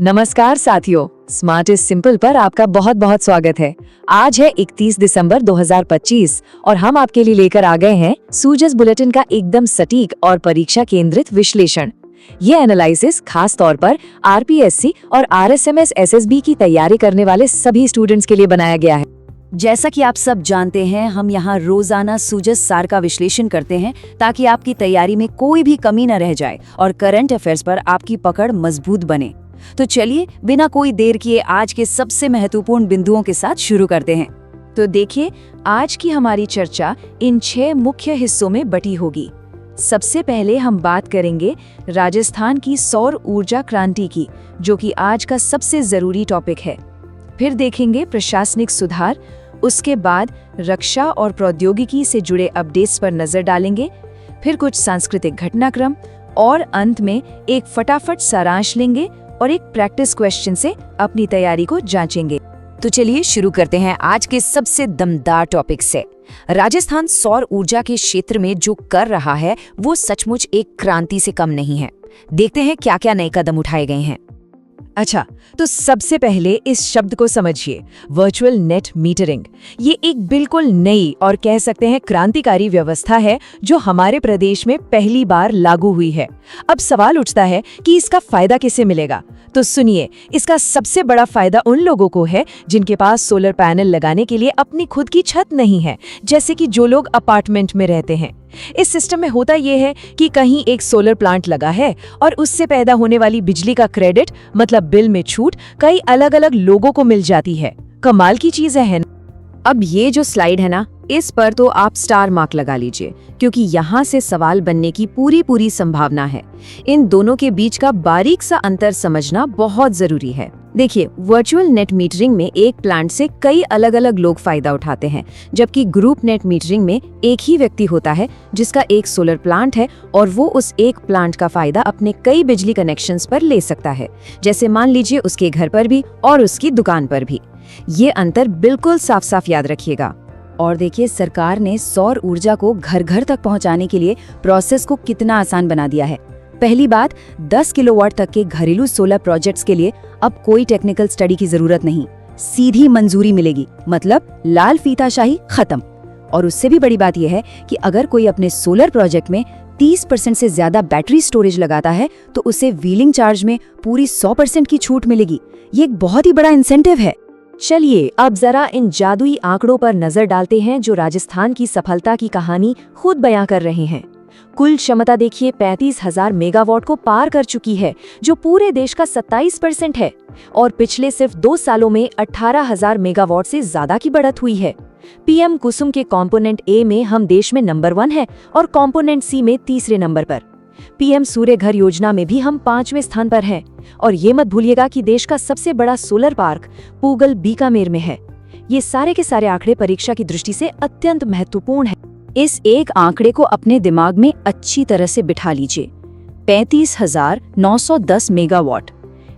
नमस्कार साथियों, smart is simple पर आपका बहुत बहुत स्वागत है। आज है 31 दिसंबर 2025 और हम आपके लिए लेकर आ गए हैं सूजस बुलेटिन का एकदम सटीक और परीक्षा केंद्रित विश्लेषण। ये एनालिसिस खास तौर पर आरपीएससी और आरएसएमएस एसएसबी की तैयारी करने वाले सभी स्टूडेंट्स के लिए बनाया गया है। जैसा कि आप सब जानते हैं, हम यहाँ रोजाना सूजस सार का विश्लेषण करते हैं ताकि आपकी तैयारी में कोई भी कमी न रह जाए और करंट अफेयर्स पर आपकी पकड़ मजबूत बने। तो चलिए बिना कोई देर किए आज के सबसे महत्वपूर्ण बिंदुओं के साथ शुरू करते हैं। तो देखिए, आज की हमारी चर्चा इन 6 मुख्य हिस्सों में बटी होगी। सबसे पहले हम बात करेंगे राजस्थान की सौर ऊर्जा क्रांति की, जो कि आज का सबसे जरूरी टॉपिक है। फिर देखेंगे प्रशासनिक सुधार, उसके बाद रक्षा और प्रौद्योगिकी से जुड़े अपडेट्स पर नजर डालेंगे, फिर कुछ सांस्कृतिक घटनाक्रम और अंत में एक फटाफट सारांश लेंगे और एक प्रैक्टिस क्वेश्चन से अपनी तैयारी को जांचेंगे। तो चलिए शुरू करते हैं आज के सबसे दमदार टॉपिक से। राजस्थान सौर ऊर्जा के क्षेत्र में जो कर रहा है वो सचमुच एक क्रांति से कम नहीं है। देखते हैं क्या क्या नए कदम उठाए गए हैं। अच्छा, तो सबसे पहले इस शब्द को समझिए, वर्चुअल नेट मीटरिंग। ये एक बिल्कुल नई और कह सकते हैं क्रांतिकारी व्यवस्था है जो हमारे प्रदेश में पहली बार लागू हुई है। अब सवाल उठता है कि इसका फायदा किसे मिलेगा? तो सुनिए, इसका सबसे बड़ा फायदा उन लोगों को है जिनके पास सोलर पैनल लगाने के लिए अपनी खुद की छत नहीं है, जैसे कि जो लोग अपार्टमेंट में रहते हैं। इस सिस्टम में होता यह है कि कहीं एक सोलर प्लांट लगा है और उससे पैदा होने वाली बिजली का क्रेडिट मतलब बिल में छूट कई अलग अलग लोगों को मिल जाती है। कमाल की चीज है ना? अब ये जो स्लाइड है ना, इस पर तो आप स्टार मार्क लगा लीजिए, क्योंकि यहाँ से सवाल बनने की पूरी संभावना है। इन दोनों के बीच का बारीक सा अंतर समझना बहुत जरूरी है। देखिए, वर्चुअल नेट मीटरिंग में एक प्लांट से कई अलग अलग लोग फायदा उठाते हैं, जबकि ग्रुप नेट मीटरिंग में एक ही व्यक्ति होता है जिसका एक सोलर प्लांट है और वो उस एक प्लांट का फायदा अपने कई बिजली कनेक्शंस पर ले सकता है, जैसे मान लीजिए उसके घर पर भी और उसकी दुकान पर भी। ये अंतर बिल्कुल साफ साफ याद रखिएगा। और देखिए, सरकार ने सौर ऊर्जा को घर घर तक पहुंचाने के लिए प्रोसेस को कितना आसान बना दिया है। पहली बात, 10 किलोवाट तक के घरेलू सोलर प्रोजेक्ट्स के लिए अब कोई टेक्निकल स्टडी की जरूरत नहीं, सीधी मंजूरी मिलेगी, मतलब लाल फीताशाही खत्म। और उससे भी बड़ी बात यह है कि अगर कोई अपने सोलर प्रोजेक्ट में 30% से ज्यादा बैटरी स्टोरेज लगाता है तो उसे व्हीलिंग चार्ज में पूरी 100% की छूट मिलेगी। ये एक बहुत ही बड़ा इंसेंटिव है। चलिए अब जरा इन जादुई आंकड़ों पर नजर डालते हैं जो राजस्थान की सफलता की कहानी खुद बयां कर रहे हैं। कुल क्षमता देखिए 35,000 मेगावाट को पार कर चुकी है, जो पूरे देश का 27% है। और पिछले सिर्फ 2 सालों में 18,000 मेगावाट से ज्यादा की बढ़त हुई है। पीएम कुसुम के कंपोनेंट ए में हम देश में नंबर 1 है और कंपोनेंट सी में तीसरे नंबर पर। पीएम सूर्य घर योजना में भी हम 5वें स्थान पर हैं। और ये मत भूलिएगा कि देश का सबसे बड़ा सोलर पार्क पूगल बीकानेर में है। ये सारे के सारे आंकड़े परीक्षा की दृष्टि से अत्यंत महत्वपूर्ण है। इस एक आंकड़े को अपने दिमाग में अच्छी तरह से बिठा लीजिए, 35,910 मेगावाट।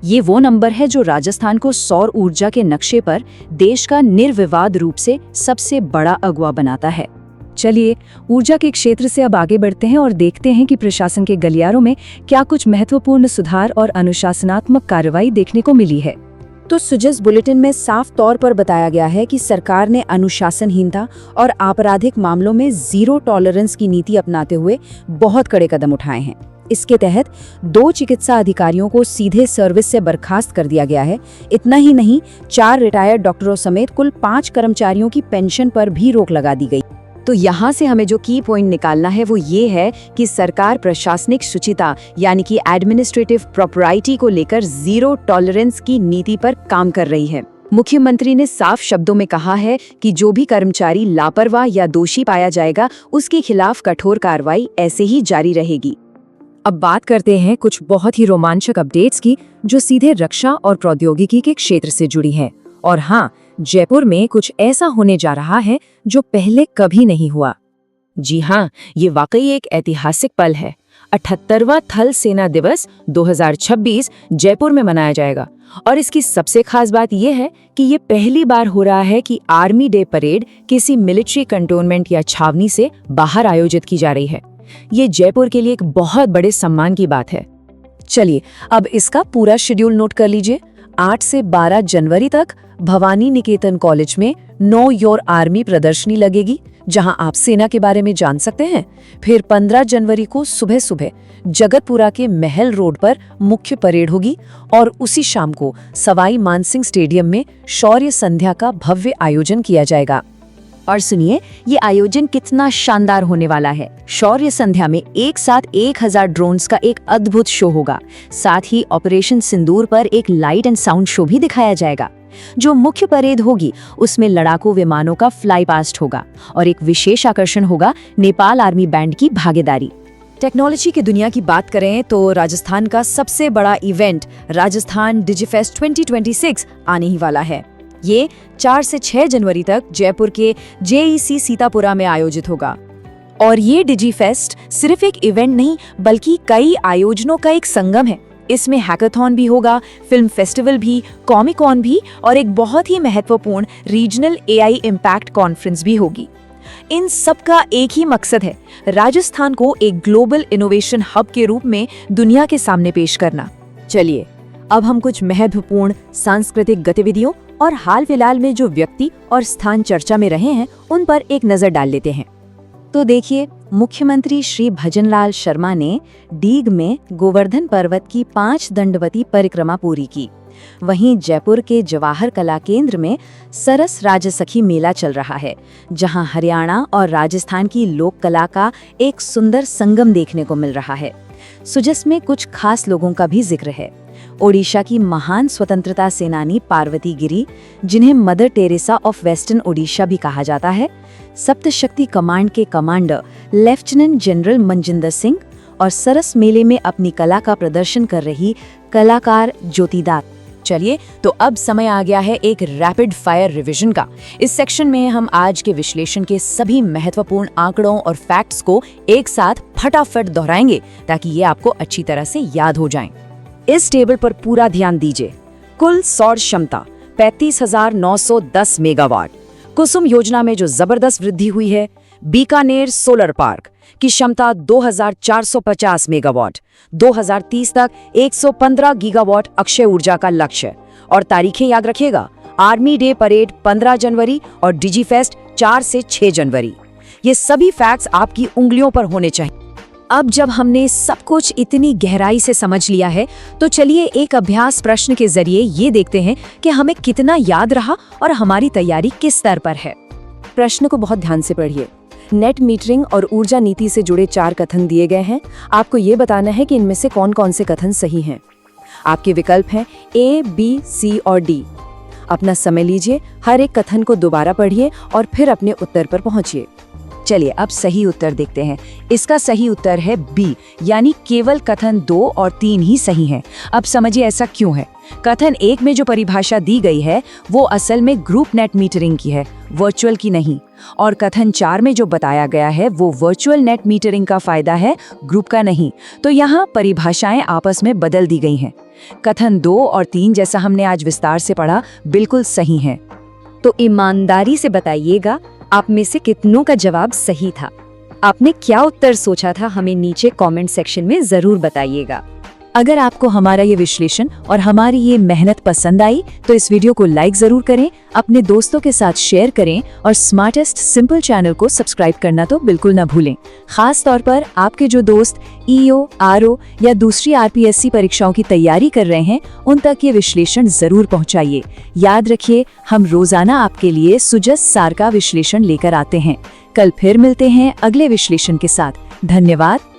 ये वो नंबर है जो राजस्थान को सौर ऊर्जा के नक्शे पर देश का निर्विवाद रूप से सबसे बड़ा अगुवा बनाता है। चलिए ऊर्जा के क्षेत्र से अब आगे बढ़ते हैं और देखते हैं कि प्रशासन के गलियारों में क्या कुछ महत्वपूर्ण सुधार और अनुशासनात्मक कार्रवाई देखने को मिली है। तो सूजस बुलेटिन में साफ तौर पर बताया गया है कि सरकार ने अनुशासनहीनता और आपराधिक मामलों में जीरो टॉलरेंस की नीति अपनाते हुए बहुत कड़े कदम उठाए हैं। इसके तहत 2 चिकित्सा अधिकारियों को सीधे सर्विस से बर्खास्त कर दिया गया है। इतना ही नहीं, 4 रिटायर्ड डॉक्टरों समेत कुल 5 कर्मचारियों की पेंशन पर भी रोक लगा दी गई। तो यहाँ से हमें जो की पॉइंट निकालना है वो ये है कि सरकार प्रशासनिक शुचिता यानी कि एडमिनिस्ट्रेटिव प्रॉपराइटी को लेकर जीरो टॉलरेंस की नीति पर काम कर रही है। मुख्यमंत्री ने साफ शब्दों में कहा है कि जो भी कर्मचारी लापरवाह या दोषी पाया जाएगा उसके खिलाफ कठोर कार्रवाई ऐसे ही जारी रहेगी। अब बात करते हैं कुछ बहुत ही रोमांचक अपडेट्स की जो सीधे रक्षा और प्रौद्योगिकी के क्षेत्र से जुड़ी हैं। और हाँ, जयपुर में कुछ ऐसा होने जा रहा है जो पहले कभी नहीं हुआ। जी हाँ, ये वाकई एक ऐतिहासिक पल है। 78वां थल सेना दिवस 2026 जयपुर में मनाया जाएगा। और इसकी सबसे खास बात यह है कि ये पहली बार हो रहा है कि आर्मी डे परेड किसी मिलिट्री कंटोनमेंट या छावनी से बाहर आयोजित की जा रही है। ये जयपुर के लिए एक बहुत बड़े सम्मान की बात है। चलिए अब इसका पूरा शेड्यूल नोट कर लीजिए। 8 से 12 जनवरी तक भवानी निकेतन कॉलेज में नो योर आर्मी प्रदर्शनी लगेगी, जहां आप सेना के बारे में जान सकते हैं। फिर 15 जनवरी को सुबह सुबह जगतपुरा के महल रोड पर मुख्य परेड होगी और उसी शाम को सवाई मानसिंह स्टेडियम में शौर्य संध्या का भव्य आयोजन किया जाएगा। और सुनिए, ये आयोजन कितना शानदार होने वाला है। शौर्य संध्या में एक साथ 1000 ड्रोन्स का एक अद्भुत शो होगा। साथ ही ऑपरेशन सिंदूर पर एक लाइट एंड साउंड शो भी दिखाया जाएगा। जो मुख्य परेड होगी उसमें लड़ाकू विमानों का फ्लाई पास्ट होगा और एक विशेष आकर्षण होगा नेपाल आर्मी बैंड की भागीदारी। टेक्नोलॉजी की दुनिया की बात करें तो राजस्थान का सबसे बड़ा इवेंट राजस्थान डिजिफेस्ट 2026 आने ही वाला है। ये 4 से 6 जनवरी तक जयपुर के JEC सीतापुरा में आयोजित होगा। और ये डिजिफेस्ट सिर्फ एक इवेंट नहीं बल्कि कई आयोजनों का एक संगम है। इसमें हैकाथॉन भी होगा, फिल्म फेस्टिवल भी, कॉमिकॉन भी और एक बहुत ही महत्वपूर्ण रीजनल AI इम्पैक्ट कॉन्फ्रेंस भी होगी। इन सब का एक ही मकसद है, राजस्थान को एक ग्लोबल इनोवेशन हब के रूप में दुनिया के सामने पेश करना। चलिए अब हम कुछ महत्वपूर्ण सांस्कृतिक गतिविधियों और हाल फिलहाल में जो व्यक्ति और स्थान चर्चा में रहे हैं उन पर एक नजर डाल लेते हैं। तो देखिए, मुख्यमंत्री श्री भजनलाल शर्मा ने डीग में गोवर्धन पर्वत की 5 दंडवती परिक्रमा पूरी की। वहीं जयपुर के जवाहर कला केंद्र में सरस राजसखी मेला चल रहा है, जहां हरियाणा और राजस्थान की लोक कला का एक सुंदर संगम देखने को मिल रहा है। सुजस में कुछ खास लोगों का भी जिक्र है। ओडिशा की महान स्वतंत्रता सेनानी पार्वती गिरी, जिन्हें mother Teresa of western Odisha भी कहा जाता है, सप्तशक्ति कमांड के commander lieutenant general Manjinder Singh और सरस मेले में अपनी कला का प्रदर्शन कर रही कलाकार ज्योति दास। चलिए तो अब समय आ गया है एक रैपिड फायर रिवीजन का। इस सेक्शन में हम आज के विश्लेषण के सभी महत्वपूर्ण आंकड़ों और फैक्ट्स को एक साथ फटाफट दोहराएंगे ताकि ये आपको अच्छी तरह से याद हो जाएं। इस टेबल पर पूरा ध्यान दीजिए। कुल सौर क्षमता 35,910 मेगावाट। कुसुम योजना में जो जबरदस्त वृद्धि हुई है। बीकानेर सोलर पार्क की क्षमता 2,450 मेगावाट। 2030 तक 115 गीगावाट अक्षय ऊर्जा का लक्ष्य। और तारीखें याद रखिएगा, आर्मी डे परेड 15 जनवरी और डिजिफेस्ट 4 से 6 जनवरी। ये सभी फैक्ट्स आपकी उंगलियों पर होने चाहिए। अब जब हमने सब कुछ इतनी गहराई से समझ लिया है तो चलिए एक अभ्यास प्रश्न के जरिए ये देखते हैं कि हमें कितना याद रहा और हमारी तैयारी किस स्तर पर है। प्रश्न को बहुत ध्यान से पढ़िए। नेट मीटरिंग और ऊर्जा नीति से जुड़े 4 कथन दिए गए हैं। आपको ये बताना है कि इनमें से कौन कौन से कथन सही हैं। आपके विकल्प हैं A, B, C और D। अपना समय लीजिए, हर एक कथन को दोबारा पढ़िए और फिर अपने उत्तर पर पहुंचिए। चलिए अब सही उत्तर देखते हैं। इसका सही उत्तर है B, यानी केवल कथन 2 और 3 ही सही हैं। अब समझिए ऐसा क्यों है। कथन 1 में जो परिभाषा दी गई है वो असल में ग्रुप नेट मीटरिंग की है, वर्चुअल की नहीं। और कथन 4 में जो बताया गया है वो वर्चुअल नेट मीटरिंग का फायदा है, ग्रुप का नहीं। तो यहाँ परिभाषाएं आपस में बदल दी गई हैं। कथन 2 और 3 जैसा हमने आज विस्तार से पढ़ा बिल्कुल सही है। तो ईमानदारी से बताइएगा, आप में से कितनों का जवाब सही था? आपने क्या उत्तर सोचा था, हमें नीचे कमेंट सेक्शन में जरूर बताइएगा। अगर आपको हमारा ये विश्लेषण और हमारी ये मेहनत पसंद आई तो इस वीडियो को लाइक जरूर करें, अपने दोस्तों के साथ शेयर करें और स्मार्टेस्ट सिंपल चैनल को सब्सक्राइब करना तो बिल्कुल ना भूलें। खास तौर पर आपके जो दोस्त EO, RO या दूसरी RPSC परीक्षाओं की तैयारी कर रहे हैं उन तक ये विश्लेषण जरूर पहुंचाइए। याद रखिए, हम रोजाना आपके लिए सुजस सार का विश्लेषण लेकर आते हैं। कल फिर मिलते हैं अगले विश्लेषण के साथ। धन्यवाद।